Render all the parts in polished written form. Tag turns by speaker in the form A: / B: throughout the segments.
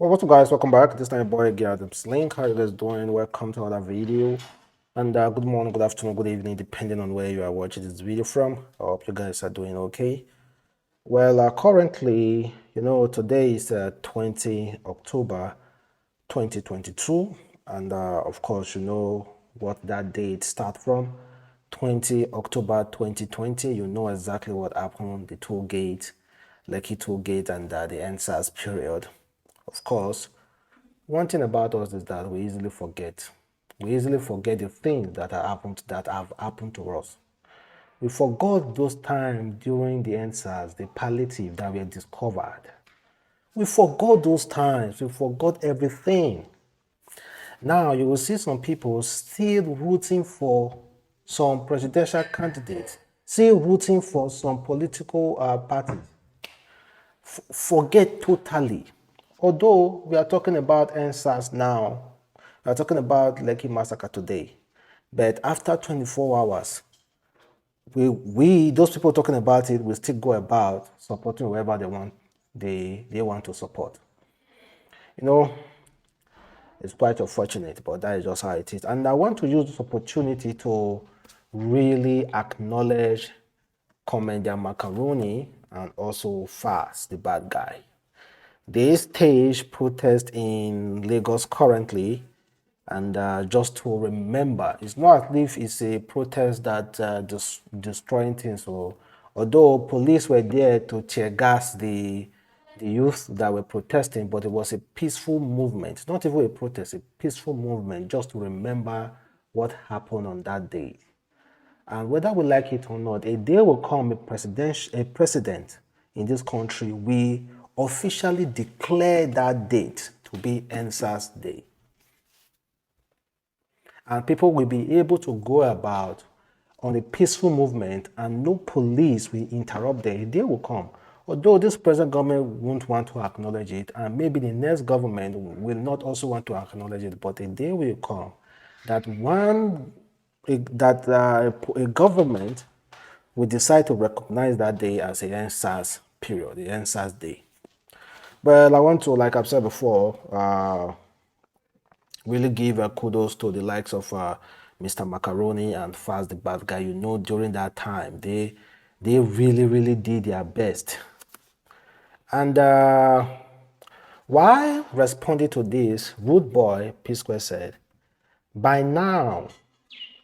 A: Well, what's up, guys? Welcome back. This time, your boy again, Adamslink. How you guys doing? Welcome to another video. And good morning, good afternoon, good evening, depending on where you are watching this video from. I hope you guys are doing okay. Well, currently, today is 20 October 2022, and of course, you know what that date start from. 20 October 2020. You know exactly what happened. The toll gate, Lekki toll gate, and the Endsars period. Of course, one thing about us is that we easily forget. We easily forget the things that have happened to us. We forgot those times during the Endsars, the palliative that were discovered. We forgot those times. We forgot everything. Now you will see some people still rooting for some presidential candidates, still rooting for some political parties. Forget totally. Although we are talking about Endsars now, we are talking about Lekki massacre today, but after 24 hours, we those people talking about it will still go about supporting whoever they want to support. You know, it's quite unfortunate, but that is just how it is. And I want to use this opportunity to really acknowledge comedian Macaroni and also Falz, the bad guy. They stage protest in Lagos currently, and just to remember, it's not as if it's a protest that destroying things. So, although police were there to tear gas the youth that were protesting, but it was a peaceful movement. It's not even a protest, a peaceful movement, just to remember what happened on that day. And whether we like it or not, a day will come, a president in this country, we officially declare that date to be Endsars Day. And people will be able to go about on a peaceful movement and no police will interrupt them. A day will come. Although this present government won't want to acknowledge it, and maybe the next government will not also want to acknowledge it, but a day will come that a government will decide to recognize that day as a Endsars period, the Endsars Day. But I want to, like I've said before, really give kudos to the likes of Mr. Macaroni and Falz, the bad guy. You know, during that time, they really did their best. And while responding to this, rude boy Psquare said, by now,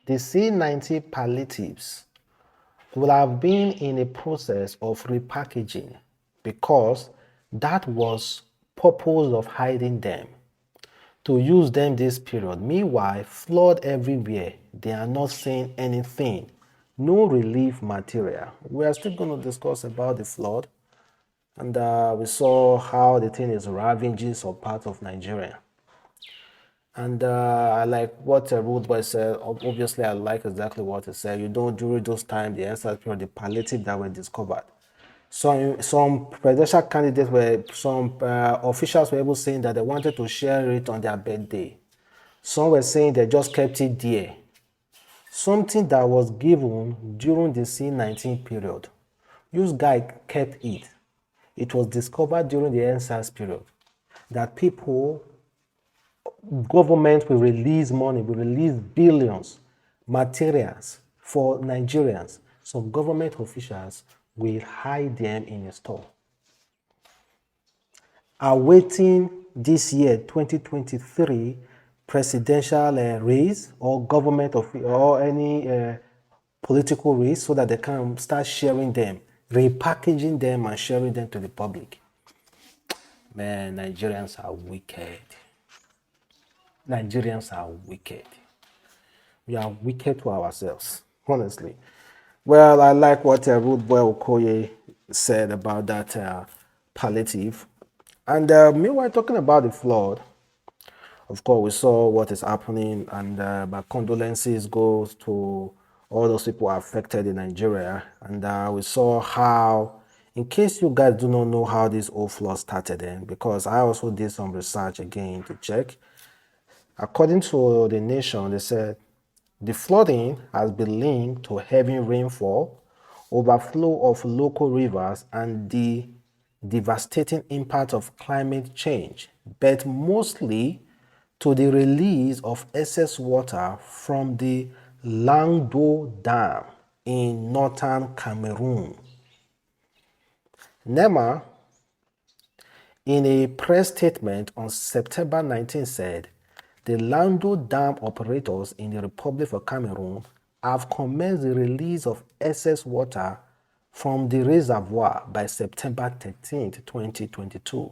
A: the C90 palliatives will have been in a process of repackaging because that was purpose of hiding them, to use them this period. Meanwhile, flood everywhere. They are not saying anything. No relief material. We are still going to discuss about the flood. And we saw how the thing is ravaging some parts of Nigeria. And I like what Rude Boy said. Obviously, I like exactly what he said. You know, during those times, the Endsars period, the palliative that were discovered. Some presidential candidates some officials were able saying that they wanted to share it on their birthday. Some were saying they just kept it there. Something that was given during the C19 period. This guy kept it. It was discovered during the Endsars period that government will release money, will release billions, materials for Nigerians. Some government officials will hide them in a store. Awaiting this year, 2023, presidential race or government or any political race, so that they can start sharing them, repackaging them and sharing them to the public. Man, Nigerians are wicked. Nigerians are wicked. We are wicked to ourselves, honestly. Well, I like what Rude Boy Okoye said about that palliative. And meanwhile, talking about the flood, of course, we saw what is happening, and my condolences goes to all those people affected in Nigeria. And we saw how, in case you guys do not know how this whole flood started, because I also did some research again to check. According to The Nation, they said the flooding has been linked to heavy rainfall, overflow of local rivers, and the devastating impact of climate change, but mostly to the release of excess water from the Langdo Dam in northern Cameroon. NEMA, in a press statement on September 19, said the Lando Dam operators in the Republic of Cameroon have commenced the release of excess water from the reservoir by September 13, 2022.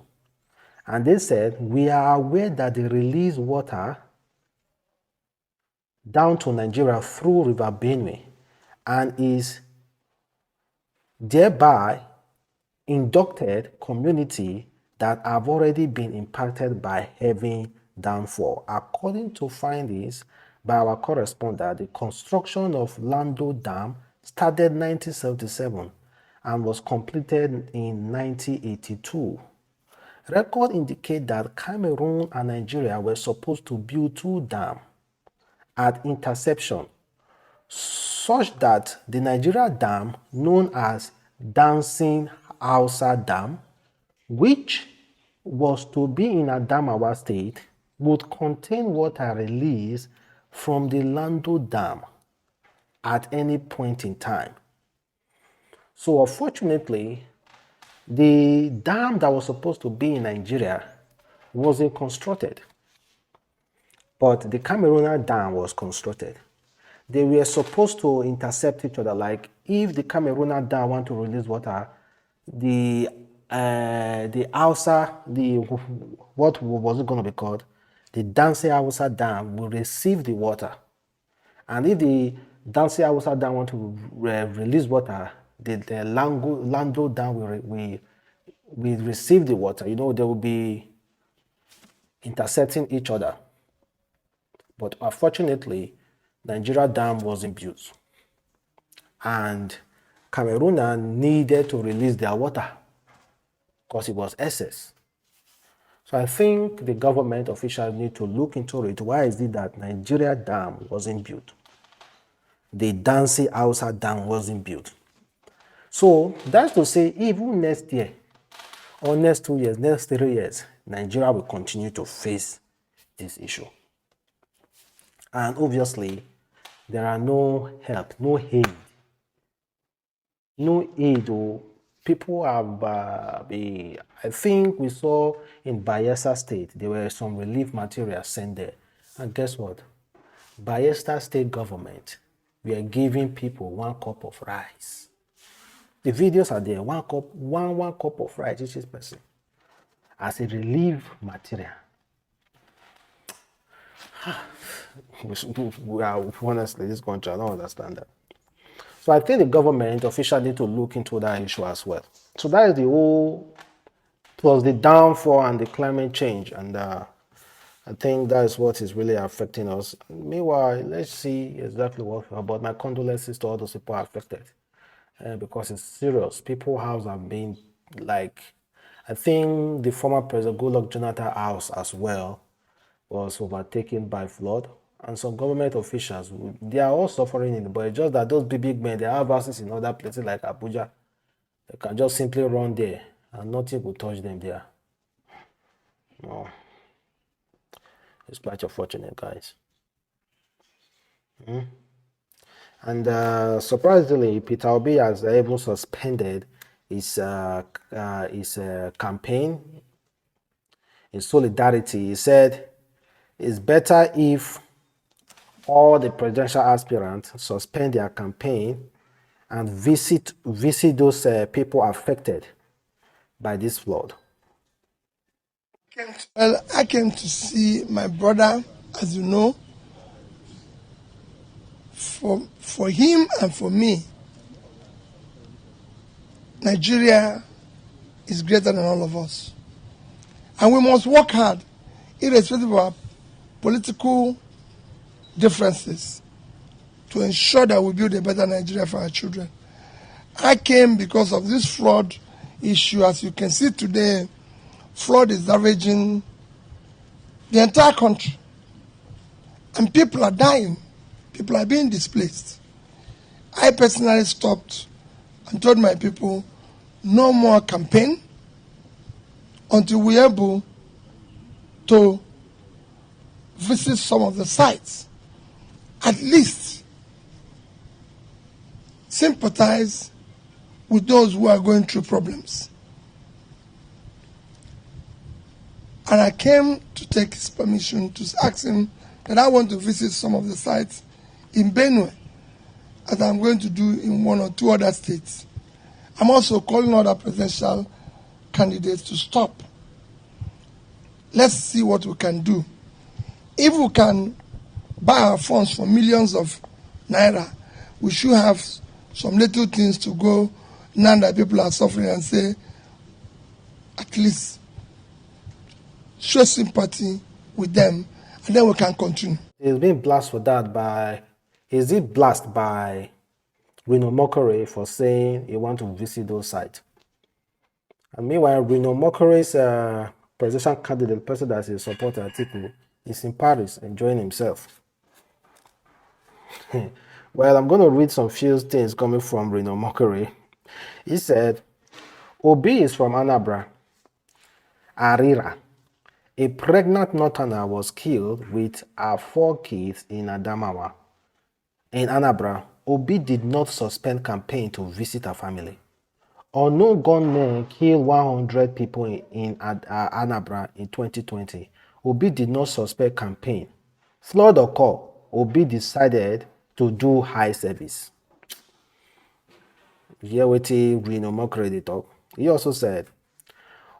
A: And they said, we are aware that the released water down to Nigeria through River Benue and is thereby inducted community that have already been impacted by heavy downfall. According to findings by our correspondent, the construction of Lando Dam started in 1977 and was completed in 1982. Records indicate that Cameroon and Nigeria were supposed to build 2 dams at interception, such that the Nigeria dam, known as Dancing Hausa Dam, which was to be in Adamawa State, would contain water released from the Lando Dam at any point in time. So unfortunately, the dam that was supposed to be in Nigeria wasn't constructed, but the Cameroonian dam was constructed. They were supposed to intercept each other. Like if the Cameroonian dam want to release water, the Hausa, what was it going to be called? The Dancing Hausa Dam will receive the water. And if the Dancing Hausa Dam want to release water, the Lando Dam will receive the water. You know, they will be intercepting each other. But unfortunately, Nigeria Dam wasn't built. And Cameroon needed to release their water because it was excess. So I think the government officials need to look into it. Why is it that Nigeria Dam wasn't built? The Dancing Hausa Dam wasn't built. So that's to say, even next year, or next 2 years, next 3 years, Nigeria will continue to face this issue. And obviously, there are no help, no aid. No aid. People have, I think we saw in Bayelsa State, there were some relief materials sent there. And guess what? Bayelsa State government, we are giving people 1 cup of rice. The videos are there, 1 cup of rice each person as a relief material. Honestly, this country, I don't understand that. So I think the government officially need to look into that issue as well. So that is the whole, it was the downfall and the climate change. And I think that is what is really affecting us. Meanwhile, let's see exactly what, but my condolences to all those people affected. Because it's serious. People's houses have been like, I think the former President Goodluck Jonathan's house as well was overtaken by flood. And some government officials, they are all suffering in it, but it's just that those big men, they have houses in other places like Abuja. They can just simply run there and nothing will touch them there. No. It's quite unfortunate, guys. And surprisingly, Peter Obi has even suspended his campaign in solidarity. He said it's better if all the presidential aspirants suspend their campaign and visit those people affected by this flood.
B: Well, I came to see my brother, as you know. For him and for me, Nigeria is greater than all of us. And we must work hard, irrespective of our political differences, to ensure that we build a better Nigeria for our children. I came because of this flood issue. As you can see today, flood is ravaging the entire country. And people are dying. People are being displaced. I personally stopped and told my people, no more campaign, until we're able to visit some of the sites, at least sympathize with those who are going through problems. And I came to take his permission to ask him that I want to visit some of the sites in Benue, as I'm going to do in 1 or 2 other states. I'm also calling other presidential candidates to stop. Let's see what we can do. If we can buy our funds for millions of naira, we should have some little things to go now that people are suffering and say, at least show sympathy with them, and then we can continue.
A: He's been blasted for that by, is it blasted by Reno Mokore for saying he want to visit those sites? And meanwhile, Reno Mokore's presidential candidate, the person that is supporting Atiku, is in Paris enjoying himself. Well, I'm going to read some few things coming from Reno Mokore. He said, Obi is from Anambra, Arira. A pregnant northerner was killed with her 4 kids in Adamawa. In Anambra, Obi did not suspend campaign to visit her family. Unknown gunmen killed 100 people in Anambra in 2020. Obi did not suspend campaign. Flood occurred. Obi decided to do high service. Hear what Reno Mokore talk. He also said,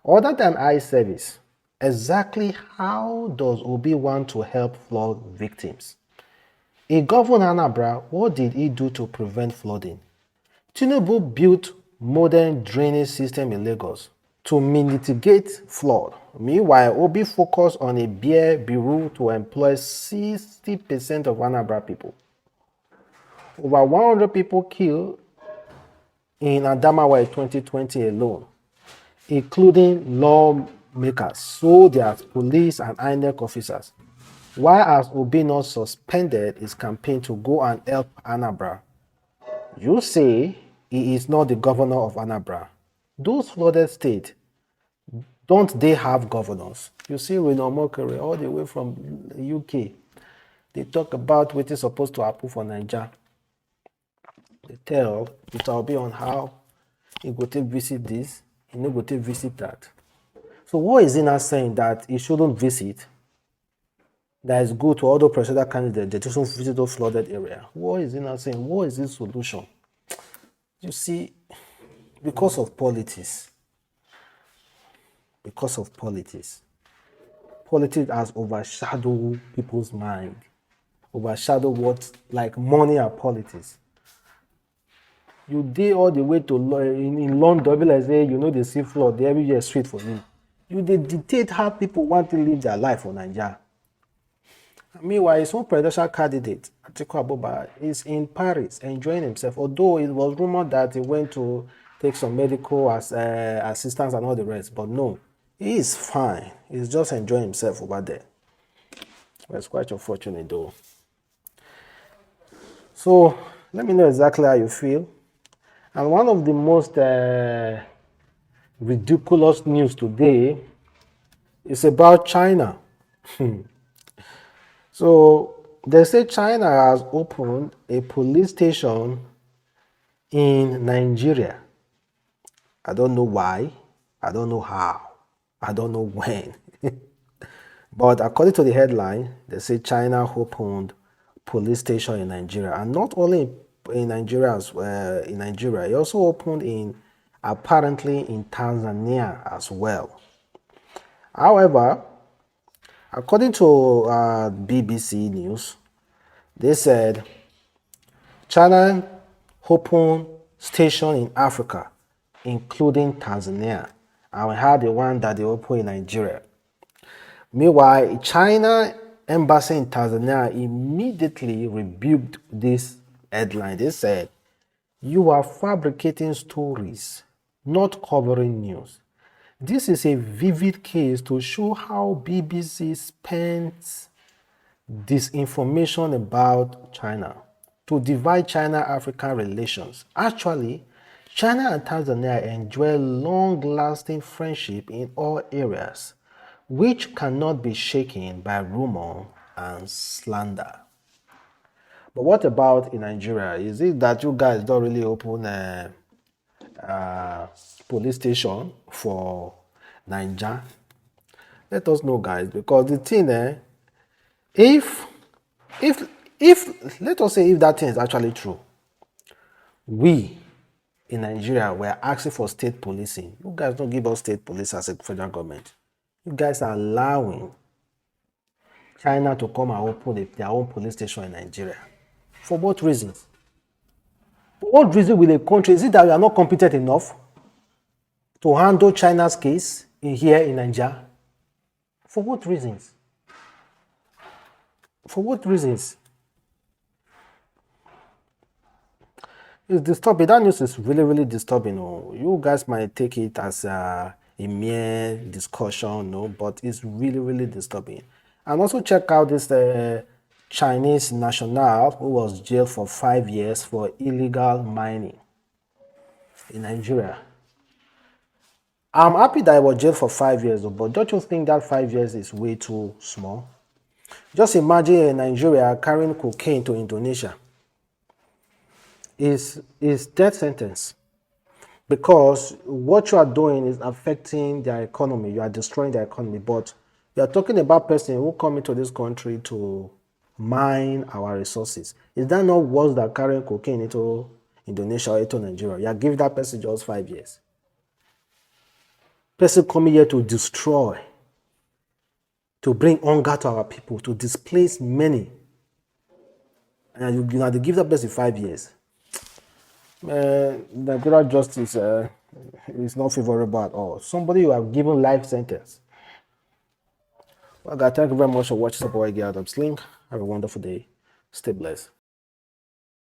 A: other than high service, exactly how does Obi want to help flood victims? In Governor Anambra, what did he do to prevent flooding? Tinubu built modern drainage system in Lagos to mitigate flood. Meanwhile, Obi focused on a beer bureau to employ 60% of Anambra people. Over 100 people killed in Adamawa in 2020 alone, including lawmakers, soldiers, police, and INEC officers. Why has Obi not suspended his campaign to go and help Anambra? You say he is not the governor of Anambra. Those flooded states, don't they have governors? You see Reno Mokore all the way from the UK. They talk about what is supposed to happen for Nigeria. They tell it will be on how he go to visit this, he no go to visit that. So what is he not saying that he shouldn't visit? That is good to other presidential candidates, they just visit those flooded area. What is he not saying? What is his solution? You see, because of politics, politics has overshadowed people's mind, overshadowed what, like money and politics. You did all the way to in London, like say, you know, they see flood, every year street for you. You they dictate how people want to live their life for Nigeria. Meanwhile, his own presidential candidate, Atiku Abubakar, is in Paris enjoying himself, although it was rumored that he went to take some medical assistance and all the rest. But no, he is fine. He's just enjoying himself over there. Well, it's quite unfortunate though. So, let me know exactly how you feel. And one of the most ridiculous news today is about China. So they say China has opened a police station in Nigeria. I don't know why, I don't know how, I don't know when. But according to the headline, they say China opened police station in Nigeria, and not only in Nigeria, it also opened apparently in Tanzania as well. However, according to BBC News, they said China opened station in Africa, including Tanzania, and we had the one that they opened in Nigeria. Meanwhile, China embassy in Tanzania immediately rebuked this headline. They said, "You are fabricating stories, not covering news. This is a vivid case to show how BBC spends disinformation about China to divide China-African relations. Actually, China and Tanzania enjoy long-lasting friendship in all areas, which cannot be shaken by rumor and slander. But what about in Nigeria? Is it that you guys don't really open a police station for Niger? Let us know, guys, because the thing, if if let us say if that thing is actually true, we in Nigeria were asking for state policing. You guys don't give us state police as a federal government. You guys are allowing China to come and open their own police station in Nigeria. For what reasons? For what reason will a country, is it that we are not competent enough to handle China's case here in Nigeria? For what reasons? For what reasons? It's disturbing. That news is really, really disturbing. You guys might take it as a mere discussion, but it's really, really disturbing. And also check out this Chinese national who was jailed for 5 years for illegal mining in Nigeria. I'm happy that I was jailed for 5 years, but don't you think that 5 years is way too small? Just imagine Nigeria carrying cocaine to Indonesia. Is death sentence, because what you are doing is affecting their economy. You are destroying their economy. But you are talking about person who come into this country to mine our resources. Is that not worse than carrying cocaine into Indonesia or into Nigeria? You are giving that person just 5 years. Person coming here to destroy, to bring hunger to our people, to displace many, and you have to give that person 5 years. Nigeria justice is not favorable at all. Somebody you have given life sentence. Well, guys, thank you very much for watching. Support again, Adamslink. Have a wonderful day. Stay blessed.